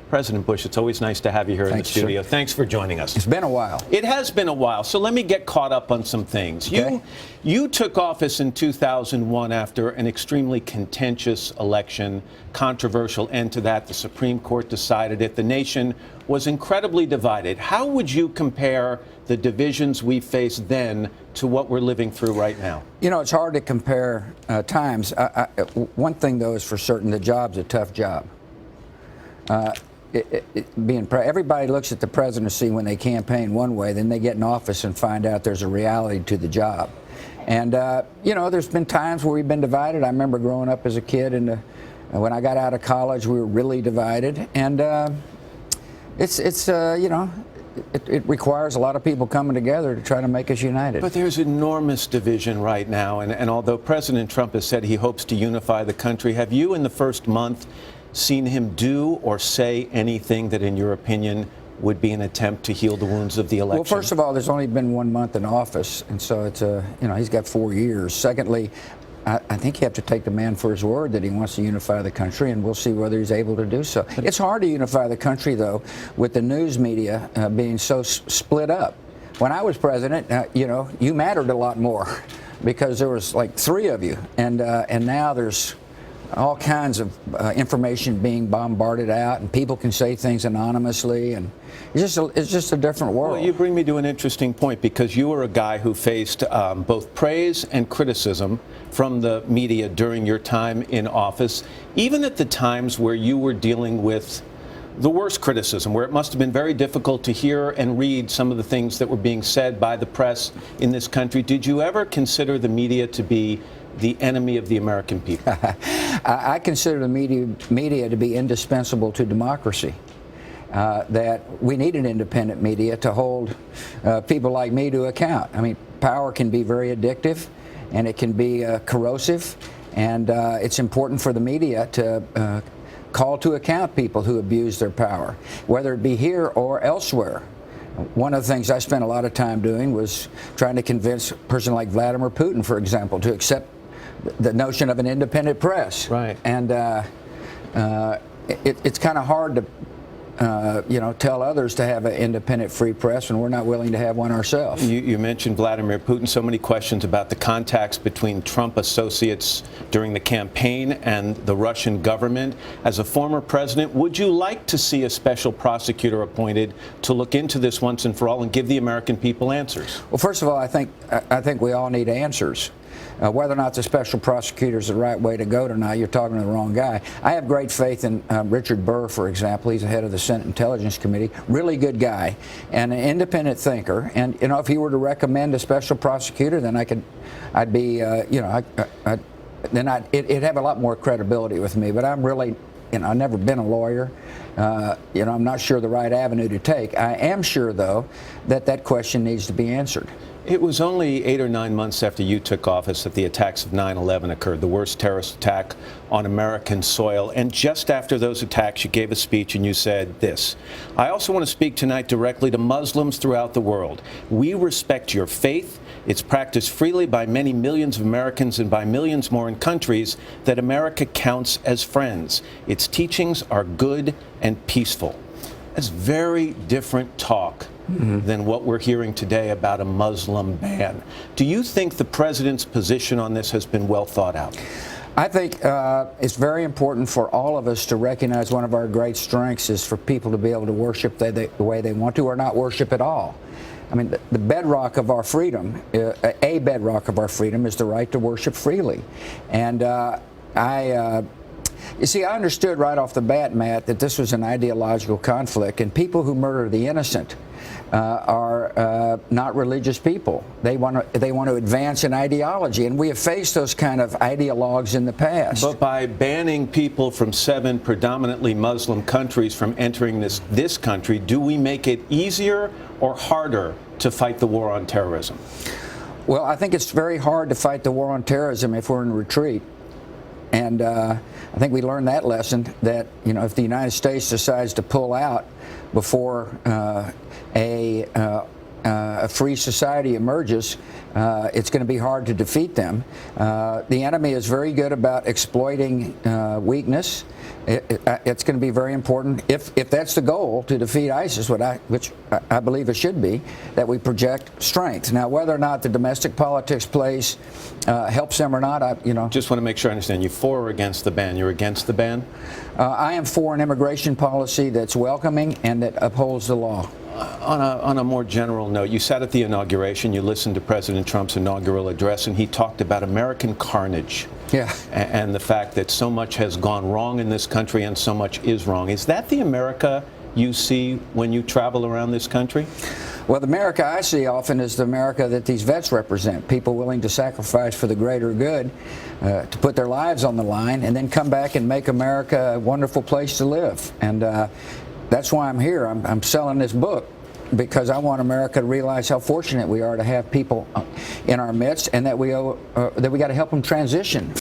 President Bush, it's always nice to have you here in the studio. Sir. Thanks for joining us. It's been a while. It has been a while, so let me get caught up on some things. Okay. You took office in 2001 after an extremely contentious election, controversial end to that. The Supreme Court decided it. The nation was incredibly divided. How would you compare the divisions we faced then to what we're living through right now? You know, it's hard to compare times. One thing, though, is for certain, the job's a tough job. Everybody looks at the presidency when they campaign one way, then they get in office and find out there's a reality to the job. And, you know, there's been times where we've been divided. I remember growing up as a kid, and when I got out of college, we were really divided. And you know, it requires a lot of people coming together to try to make us united. But there's enormous division right now, and although President Trump has said he hopes to unify the country, have you in the first month seen him do or say anything that, in your opinion, would be an attempt to heal the wounds of the election? Well, first of all, there's only been 1 month in office, and so it's you know, he's got 4 years. Secondly, I think you have to take the man for his word that he wants to unify the country, and we'll see whether he's able to do so. It's hard to unify the country, though, with the news media being so split up. When I was president, you know, you mattered a lot more because there was like 3 of you, and now there's all kinds of information being bombarded out, and people can say things anonymously, and it's just a different world. Well, you bring me to an interesting point, because you were a guy who faced both praise and criticism from the media during your time in office, even at the times where you were dealing with the worst criticism, where it must have been very difficult to hear and read some of the things that were being said by the press in this country. Did you ever consider the media to be the enemy of the American people? I consider the media to be indispensable to democracy. That we need an independent media to hold people like me to account. I mean, power can be very addictive, and it can be corrosive, and it's important for the media to call to account people who abuse their power, whether it be here or elsewhere. One of the things I spent a lot of time doing was trying to convince a person like Vladimir Putin, for example, to accept the notion of an independent press. Right. And it's kind of hard to you know, tell others to have an independent free press when we're not willing to have one ourselves. You mentioned Vladimir Putin. So many questions about the contacts between Trump associates during the campaign and the Russian government. As a former president, would you like to see a special prosecutor appointed to look into this once and for all and give the American people answers? Well, first of all, I think we all need answers. Whether or not the special prosecutor is the right way to go tonight, you're talking to the wrong guy. I have great faith in Richard Burr, for example. He's the head of the Senate Intelligence Committee. Really good guy and an independent thinker. And, you know, if he were to recommend a special prosecutor, then I'd be, you know, it'd have a lot more credibility with me. But I'm really, you know, I've never been a lawyer. You know, I'm not sure the right avenue to take. I am sure, though, that question needs to be answered. It was only 8 or 9 months after you took office that the attacks of 9/11 occurred, the worst terrorist attack on American soil. And just after those attacks, you gave a speech and you said this: "I also want to speak tonight directly to Muslims throughout the world. We respect your faith. It's practiced freely by many millions of Americans and by millions more in countries that America counts as friends. Its teachings are good and peaceful." That's very different talk than what we're hearing today about a Muslim ban. Do you think the president's position on this has been well thought out? I think it's very important for all of us to recognize one of our great strengths is for people to be able to worship the way they want to, or not worship at all. I mean, the bedrock of our freedom, a bedrock of our freedom, is the right to worship freely. And you see, I understood right off the bat, Matt, that this was an ideological conflict, and people who murder the innocent are not religious people. They want to advance an ideology, and we have faced those kind of ideologues in the past. But by banning people from 7 predominantly Muslim countries from entering this country, do we make it easier or harder to fight the war on terrorism? Well, I think it's very hard to fight the war on terrorism if we're in retreat. And I think we learned that lesson, that, you know, if the United States decides to pull out before a free society emerges, it's going to be hard to defeat them. The enemy is very good about exploiting weakness it's going to be very important, if that's the goal, to defeat ISIS, which I believe it should be, that we project strength. Now, whether or not the domestic politics plays helps them or not, Just want to make sure I understand. You for or against the ban? You're against the ban? I am for an immigration policy that's welcoming and that upholds the law. On a more general note, you sat at the inauguration, you listened to President Trump's inaugural address, and he talked about American carnage. Yeah. And the fact that so much has gone wrong in this country and so much is wrong. Is that the America you see when you travel around this country? Well, the America I see often is the America that these vets represent, people willing to sacrifice for the greater good, to put their lives on the line, and then come back and make America a wonderful place to live. And that's why I'm here. I'm selling this book because I want America to realize how fortunate we are to have people in our midst, and that we got to help them transition.